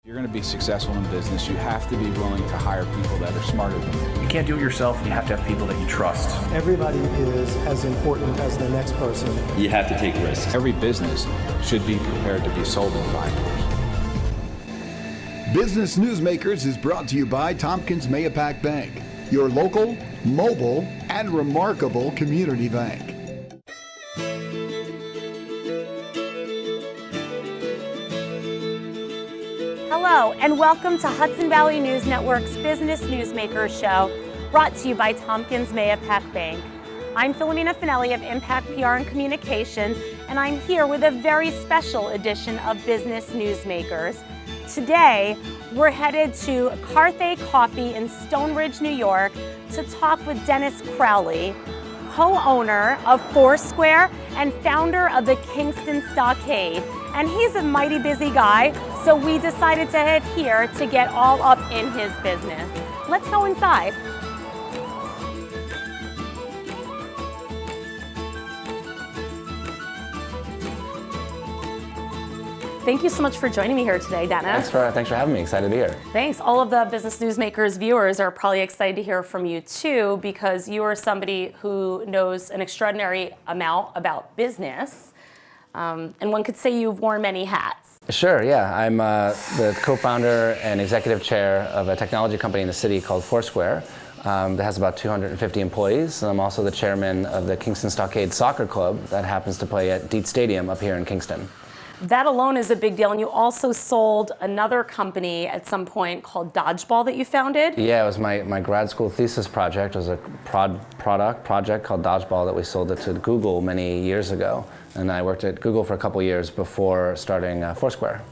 If you're going to be successful in business, you have to be willing to hire people that are smarter than you. You can't do it yourself, and you have to have people that you trust. Everybody is as important as the next person. You have to take risks. Every business should be prepared to be sold in 5 years. Business Newsmakers is brought to you by Tompkins Mahopac Bank, your local, mobile, and remarkable community bank. Hello, and welcome to Hudson Valley News Network's Business Newsmakers show, brought to you by Tompkins Mahopac Bank. I'm Filomena Fanelli of Impact PR and Communications, and I'm here with a very special edition of Business Newsmakers. Today, we're headed to Carthay Coffee in Stonebridge, New York, to talk with Dennis Crowley, co-owner of Foursquare and founder of the Kingston Stockade. And he's a mighty busy guy, so we decided to head here to get all up in his business. Let's go inside. Thank you so much for joining me here today, Dennis. Thanks for having me. Excited to be here. Thanks. All of the Business Newsmakers viewers are probably excited to hear from you too, because you are somebody who knows an extraordinary amount about business. And one could say you've worn many hats. Sure, yeah. I'm the co-founder and executive chair of a technology company in the city called Foursquare that has about 250 employees. And I'm also the chairman of the Kingston Stockade soccer club that happens to play at Dietz Stadium up here in Kingston. That alone is a big deal. And you also sold another company at some point called Dodgeball that you founded. Yeah, it was my grad school thesis project. It was a project called Dodgeball that we sold it to Google many years ago. And I worked at Google for a couple years before starting Foursquare.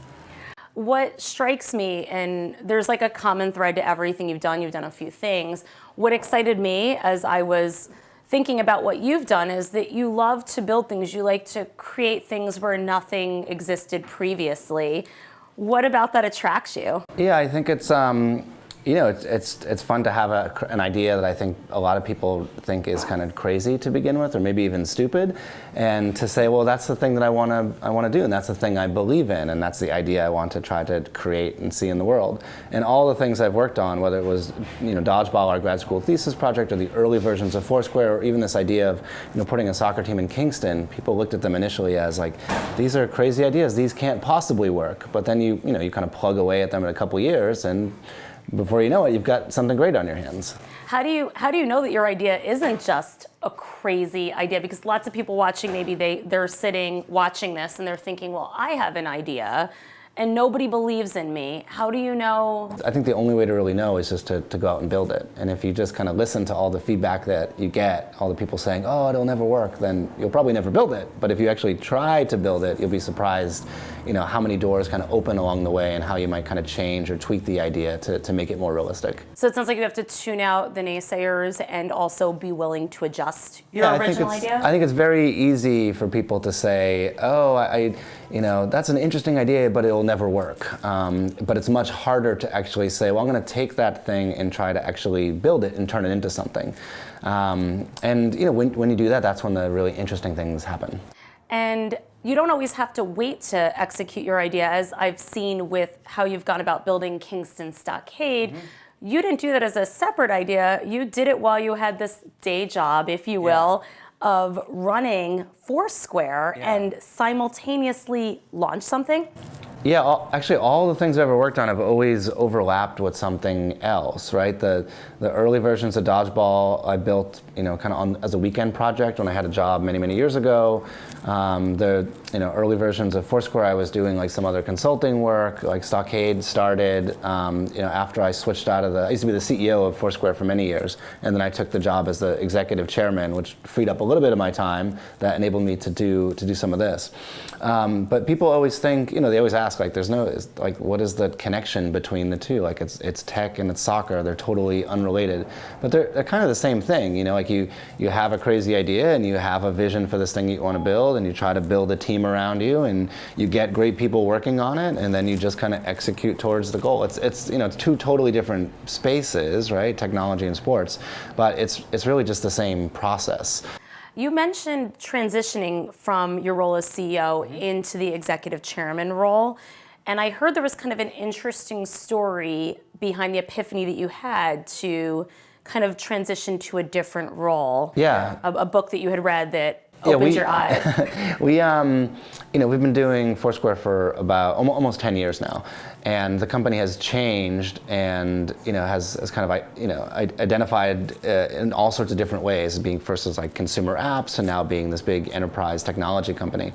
What strikes me, and there's like a common thread to everything you've done a few things. What excited me as I was thinking about what you've done is that you love to build things. You like to create things where nothing existed previously. What about that attracts you? Yeah, I think it's it's fun to have an idea that I think a lot of people think is kind of crazy to begin with, or maybe even stupid, and to say, well, that's the thing that I want to do, and that's the thing I believe in, and that's the idea I want to try to create and see in the world. And all the things I've worked on, whether it was Dodgeball, our grad school thesis project, or the early versions of Foursquare, or even this idea of putting a soccer team in Kingston, people looked at them initially as like, these are crazy ideas, these can't possibly work. But then you kind of plug away at them in a couple years, and before you know it, you've got something great on your hands. How do you know that your idea isn't just a crazy idea? Because lots of people watching, maybe they're sitting watching this and they're thinking, well, I have an idea and nobody believes in me. How do you know? I think the only way to really know is just to go out and build it. And if you just kind of listen to all the feedback that you get, all the people saying, oh, it'll never work, then you'll probably never build it. But if you actually try to build it, you'll be surprised how many doors kind of open along the way and how you might kind of change or tweak the idea to make it more realistic. So it sounds like you have to tune out the naysayers and also be willing to adjust your original idea? I think it's very easy for people to say, oh, that's an interesting idea, but it'll never work. But it's much harder to actually say, well, I'm going to take that thing and try to actually build it and turn it into something. And when you do that, that's when the really interesting things happen. And you don't always have to wait to execute your idea, as I've seen with how you've gone about building Kingston Stockade. Mm-hmm. You didn't do that as a separate idea. You did it while you had this day job, if you will, of running Foursquare and simultaneously launch something. Yeah, actually all the things I've ever worked on have always overlapped with something else, right? The early versions of Dodgeball I built, kind of on as a weekend project when I had a job many years ago. The early versions of Foursquare I was doing like some other consulting work, like Stockade started after I switched out of I used to be the CEO of Foursquare for many years, and then I took the job as the executive chairman, which freed up a little bit of my time that enabled me to do some of this. But people always think, they always ask, like, what is the connection between the two? Like, it's tech and it's soccer. They're totally unrelated, but they're kind of the same thing. Like you have a crazy idea and you have a vision for this thing you want to build, and you try to build a team around you, and you get great people working on it, and then you just kind of execute towards the goal. It's two totally different spaces, right? Technology and sports, but it's really just the same process. You mentioned transitioning from your role as CEO into the executive chairman role. And I heard there was kind of an interesting story behind the epiphany that you had to kind of transition to a different role. Yeah. A book that you had read that opened your eyes. We've been doing Foursquare for about almost 10 years now, and the company has changed and has kind of identified in all sorts of different ways, being first as like consumer apps and now being this big enterprise technology company.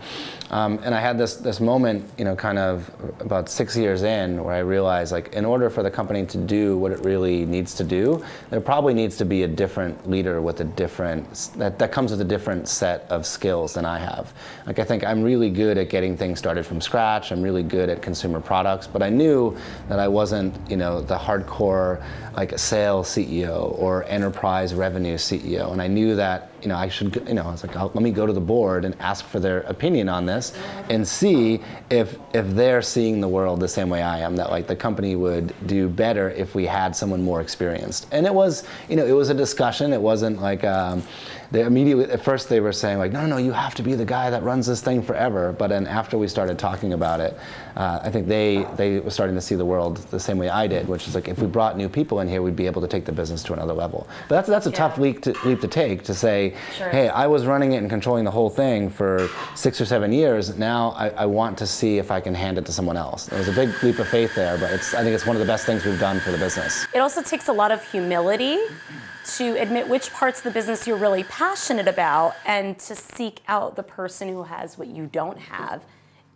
And I had this moment, kind of about 6 years in, where I realized, like, in order for the company to do what it really needs to do, there probably needs to be a different leader with a different that comes with a different set of skills than I have. Like, I think I'm really good at getting things started from scratch. I'm really good at consumer products, but I knew that I wasn't, the hardcore like sales CEO or enterprise revenue CEO, and I knew that I should, I was like, let me go to the board and ask for their opinion on this and see if they're seeing the world the same way I am, that like the company would do better if we had someone more experienced. And it was, it was a discussion. It wasn't like, they immediately, at first they were saying like, no, you have to be the guy that runs this thing forever. But then after we started talking about it, I think they were starting to see the world the same way I did, which is like, if we brought new people in here, we'd be able to take the business to another level. But that's a tough leap to take, to say, hey, I was running it and controlling the whole thing for 6 or 7 years. Now I want to see if I can hand it to someone else. There was a big leap of faith there, but I think it's one of the best things we've done for the business. It also takes a lot of humility to admit which parts of the business you're really passionate about and to seek out the person who has what you don't have.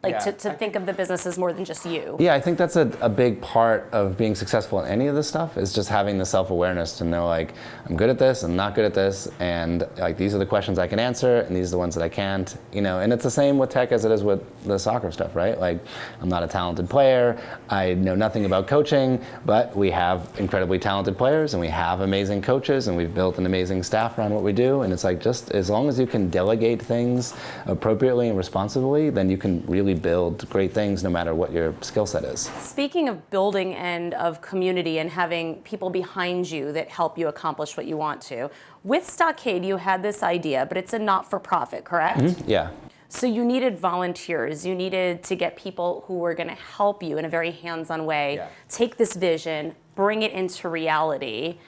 Like to think of the business as more than just you. Yeah, I think that's a big part of being successful in any of this stuff, is just having the self-awareness to know, like, I'm good at this, I'm not good at this, and like these are the questions I can answer, and these are the ones that I can't, and it's the same with tech as it is with the soccer stuff, right? Like, I'm not a talented player, I know nothing about coaching, but we have incredibly talented players, and we have amazing coaches, and we've built an amazing staff around what we do, and it's like, just as long as you can delegate things appropriately and responsibly, then you can really build great things no matter what your skill set is. Speaking of building and of community and having people behind you that help you accomplish what you want to, with Stockade you had this idea, but it's a not-for-profit, correct? Mm-hmm. Yeah. So you needed volunteers, you needed to get people who were going to help you in a very hands-on way, take this vision, bring it into reality.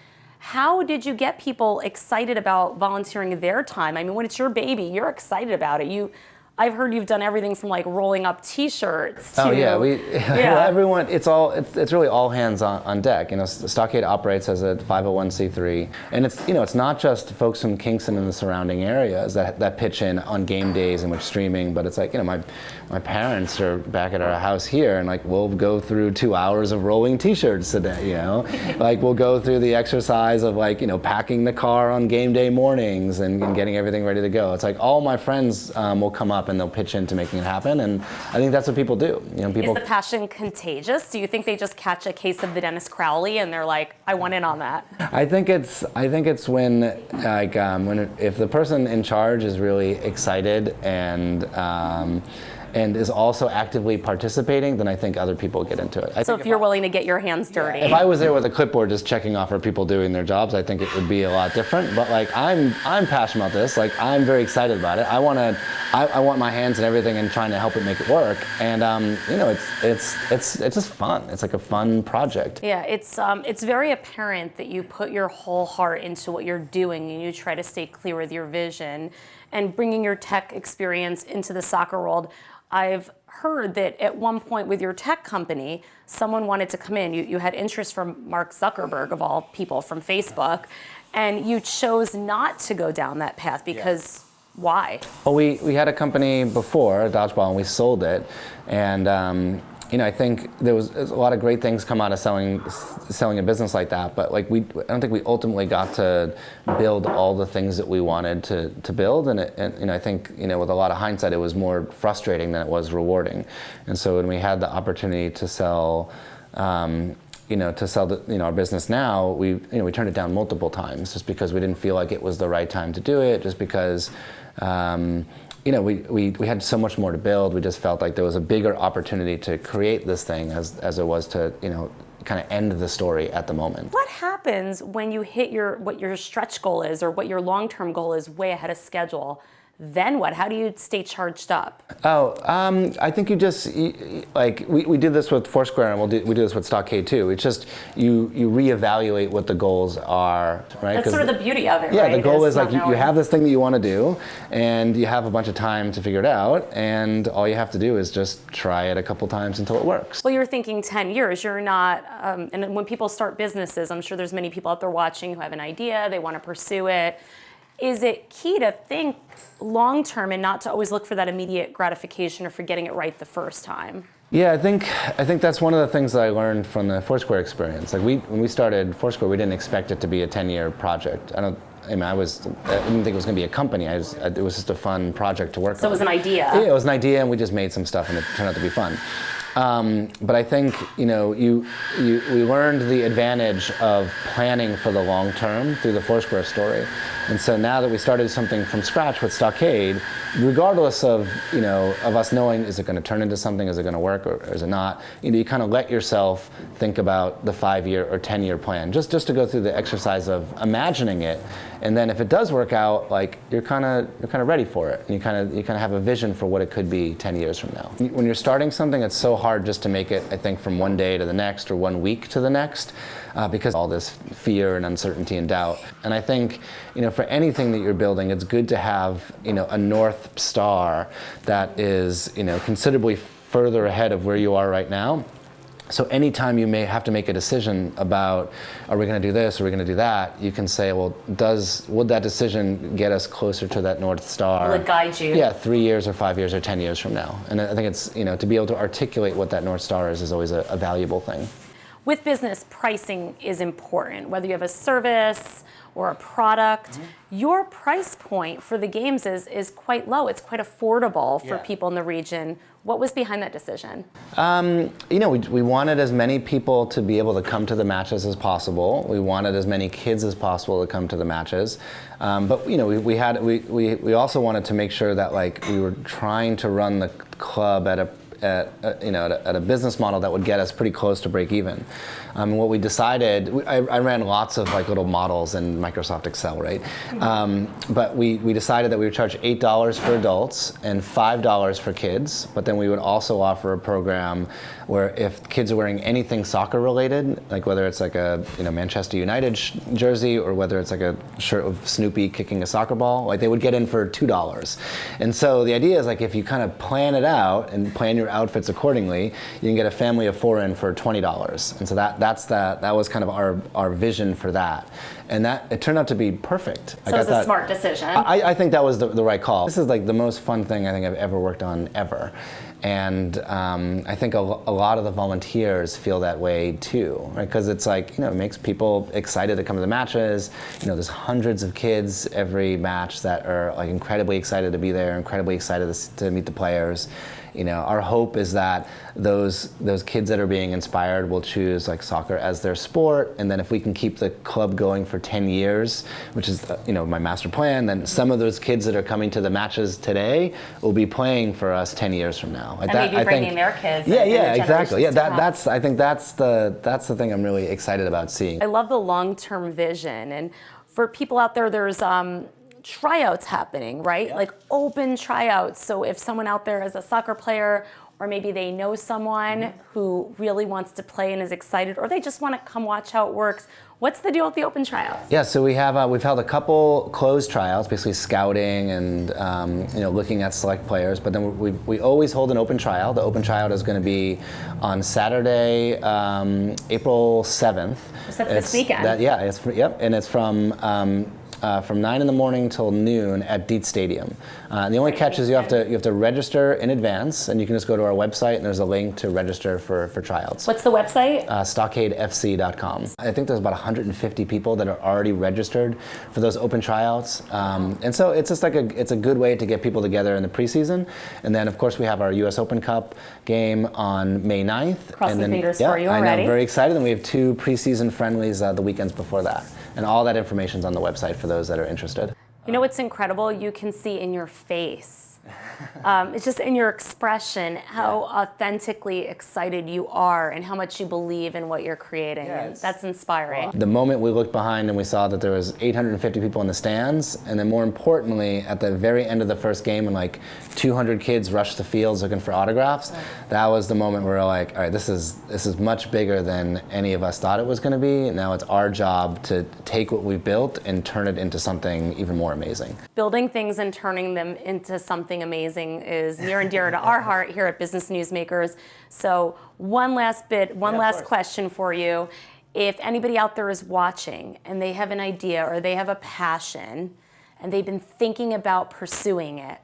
How did you get people excited about volunteering their time? I mean, when it's your baby, you're excited about it. I've heard you've done everything from like rolling up T-shirts to... Oh yeah, well, everyone, it's really all hands on deck. Stockade operates as a 501c3, and it's not just folks from Kingston and the surrounding areas that pitch in on game days and with streaming, but it's like, my parents are back at our house here, and like we'll go through 2 hours of rolling T-shirts a day, like we'll go through the exercise of like, packing the car on game day mornings and getting everything ready to go. It's like all my friends will come up and they'll pitch into making it happen, and I think that's what people do. People. Is the passion contagious? Do you think they just catch a case of the Dennis Crowley and they're like, I want in on that? I think it's when like if the person in charge is really excited and is also actively participating, then I think other people get into it. So if you're willing to get your hands dirty. If I was there with a clipboard just checking off for people doing their jobs, I think it would be a lot different. But like I'm passionate about this. Like I'm very excited about it. I want my hands and everything and trying to help it make it work. And it's just fun. It's like a fun project. Yeah, it's very apparent that you put your whole heart into what you're doing and you try to stay clear with your vision and bringing your tech experience into the soccer world. I've heard that at one point with your tech company, someone wanted to come in. You had interest from Mark Zuckerberg, of all people, from Facebook, and you chose not to go down that path because why? Well, we had a company before, Dodgeball, and we sold it, and I think there's a lot of great things come out of selling a business like that, but like I don't think we ultimately got to build all the things that we wanted to build, and I think with a lot of hindsight, it was more frustrating than it was rewarding. And so when we had the opportunity to sell, our business now, we turned it down multiple times just because we didn't feel like it was the right time to do it, just because. We had so much more to build. We just felt like there was a bigger opportunity to create this thing as there was to, kind of end the story at the moment. What happens when you hit what your stretch goal is or what your long-term goal is way ahead of schedule? then what? How do you stay charged up? I think you just we do this with Foursquare, and we do this with Stockade too. It's just you reevaluate what the goals are, right? That's sort of the beauty of it, yeah, right? The goal is not you have this thing that you want to do, and you have a bunch of time to figure it out, and all you have to do is just try it a couple times until it works. Well, you're thinking 10 years. You're not, and when people start businesses, I'm sure there's many people out there watching who have an idea, they want to pursue it. Is it key to think long term and not to always look for that immediate gratification or for getting it right the first time? Yeah, I think that's one of the things that I learned from the Foursquare experience. Like when we started Foursquare, we didn't expect it to be a 10-year project. I didn't think it was going to be a company. It was just a fun project to work on. So it was an idea. Yeah, it was an idea, and we just made some stuff, and it turned out to be fun. But I think we learned the advantage of planning for the long term through the Foursquare story. And so now that we started something from scratch with Stockade, regardless of us knowing, is it going to turn into something, is it going to work, or is it not, you kind of let yourself think about the 5-year or 10-year plan, just to go through the exercise of imagining it. And then if it does work out, you're kind of ready for it, and you kind of have a vision for what it could be 10 years from now. When you're starting something, it's so hard just to make it, I think, from one day to the next or 1 week to the next, because all this fear and uncertainty and doubt. And I think, for anything that you're building, it's good to have, a North Star that is, considerably further ahead of where you are right now. So anytime you may have to make a decision about, are we going to do this, are we going to do that, you can say, well, would that decision get us closer to that North Star? Will it guide you? Yeah, 3 years or 5 years or 10 years from now. And I think it's, to be able to articulate what that North Star is always a valuable thing. With business, pricing is important, whether you have a service or a product. Mm-hmm. Your price point for the games is quite low. It's quite affordable for people in the region. What was behind that decision? We wanted as many people to be able to come to the matches as possible. We wanted as many kids as possible to come to the matches. But we also wanted to make sure that we were trying to run the club at a business model that would get us pretty close to break even. What we decided, I ran lots of little models in Microsoft Excel, right? But we decided that we would charge $8 for adults and $5 for kids, but then we would also offer a program where if kids are wearing anything soccer related, whether it's a Manchester United jersey or whether it's a shirt of Snoopy kicking a soccer ball, they would get in for $2. And so the idea is if you kind of plan it out and plan your outfits accordingly, you can get a family of 4 in for $20. And so that was kind of our vision for that. And it turned out to be perfect. So it was a smart decision. I think that was the right call. This is the most fun thing I think I've ever worked on ever. And I think a lot of the volunteers feel that way too, right? Because it's it makes people excited to come to the matches. There's hundreds of kids every match that are incredibly excited to be there, incredibly excited to meet the players. Our hope is that those kids that are being inspired will choose soccer as their sport, and then if we can keep the club going for 10 years, which is my master plan, then some of those kids that are coming to the matches today will be playing for us 10 years from now. And maybe bringing their kids. Yeah, exactly. Yeah, I think that's the thing I'm really excited about seeing. I love the long-term vision, and for people out there, there's tryouts happening, right? Open tryouts. So if someone out there is a soccer player, or maybe they know someone who really wants to play and is excited, or they just want to come watch how it works, what's the deal with the open tryouts? Yeah, so we've held a couple closed tryouts, basically scouting and looking at select players. But then we always hold an open tryout. The open tryout is going to be on Saturday, April 7th. So that's this weekend. And it's from 9 in the morning till noon at Dietz Stadium. The only catch is you have to register in advance, and you can just go to our website and there's a link to register for tryouts. What's the website? StockadeFC.com. I think there's about 150 people that are already registered for those open tryouts, and so it's just it's a good way to get people together in the preseason. And then of course we have our U.S. Open Cup game on May 9th. Cross the fingers for you already. I know, I'm very excited, and we have 2 preseason friendlies the weekends before that. And all that information's on the website for those that are interested. What's incredible? You can see in your face It's just in your expression, how authentically excited you are and how much you believe in what you're creating. And that's inspiring. The moment we looked behind and we saw that there was 850 people in the stands, and then more importantly, at the very end of the first game, and like 200 kids rushed the fields looking for autographs, that was the moment where we're like, all right, this is much bigger than any of us thought it was going to be. Now it's our job to take what we built and turn it into something even more amazing. Building things and turning them into something amazing is near and dear to our heart here at Business Newsmakers. So one last question for you. If anybody out there is watching and they have an idea or they have a passion and they've been thinking about pursuing it,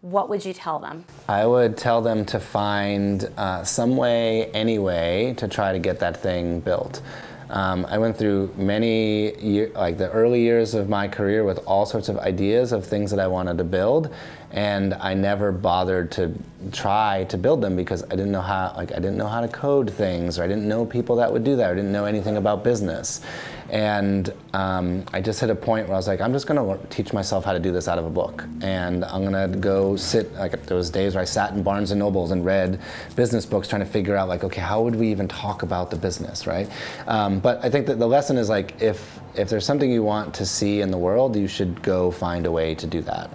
what would you tell them? I would tell them to find some way, any way, to try to get that thing built. I went through many like the early years of my career with all sorts of ideas of things that I wanted to build, and I never bothered to try to build them because I didn't know how. Like I didn't know how to code things, or I didn't know people that would do that, or didn't know anything about business. And I just hit a point where I was like, I'm just going to teach myself how to do this out of a book, and I'm going to go sit. Like there was days where I sat in Barnes and Nobles and read business books, trying to figure out like, okay, how would we even talk about the business, right? But I think that the lesson is like, if there's something you want to see in the world, you should go find a way to do that.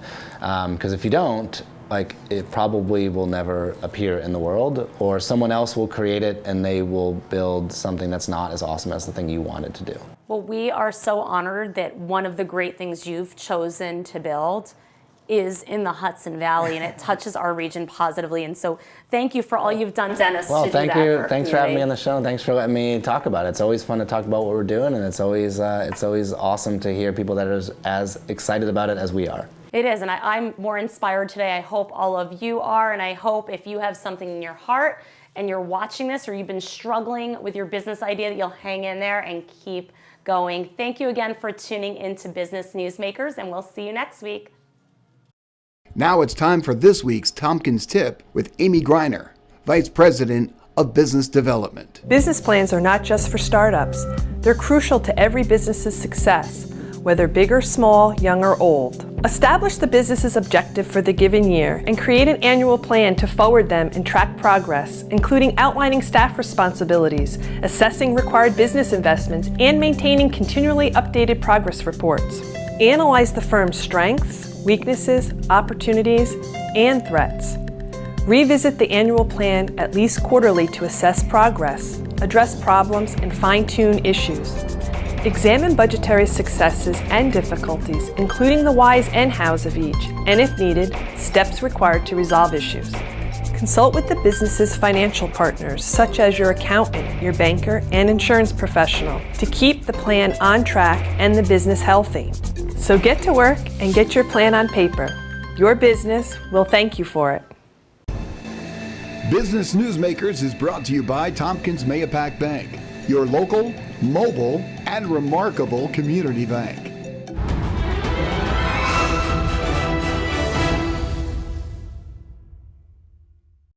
Because if you don't, like it probably will never appear in the world, or someone else will create it and they will build something that's not as awesome as the thing you wanted to do. Well, we are so honored that one of the great things you've chosen to build is in the Hudson Valley, and it touches our region positively. And so thank you for all you've done, Dennis. Well, to thank do that you. for Thanks for having me on the show, and thanks for letting me talk about it. It's always fun to talk about what we're doing, and it's always awesome to hear people that are as excited about it as we are. It is, and I'm more inspired today. I hope all of you are, and I hope if you have something in your heart and you're watching this, or you've been struggling with your business idea, that you'll hang in there and keep going. Thank you again for tuning into Business Newsmakers, and we'll see you next week. Now it's time for this week's Tompkins Tip with Amy Greiner, Vice President of Business Development. Business plans are not just for startups. They're crucial to every business's success, whether big or small, young or old. Establish the business's objective for the given year and create an annual plan to forward them and track progress, including outlining staff responsibilities, assessing required business investments, and maintaining continually updated progress reports. Analyze the firm's strengths, weaknesses, opportunities, and threats. Revisit the annual plan at least quarterly to assess progress, address problems, and fine-tune issues. Examine budgetary successes and difficulties, including the whys and hows of each, and if needed, steps required to resolve issues. Consult with the business's financial partners, such as your accountant, your banker, and insurance professional, to keep the plan on track and the business healthy. So get to work and get your plan on paper. Your business will thank you for it. Business Newsmakers is brought to you by Tompkins Mayapack Bank, your local, mobile, and remarkable community bank.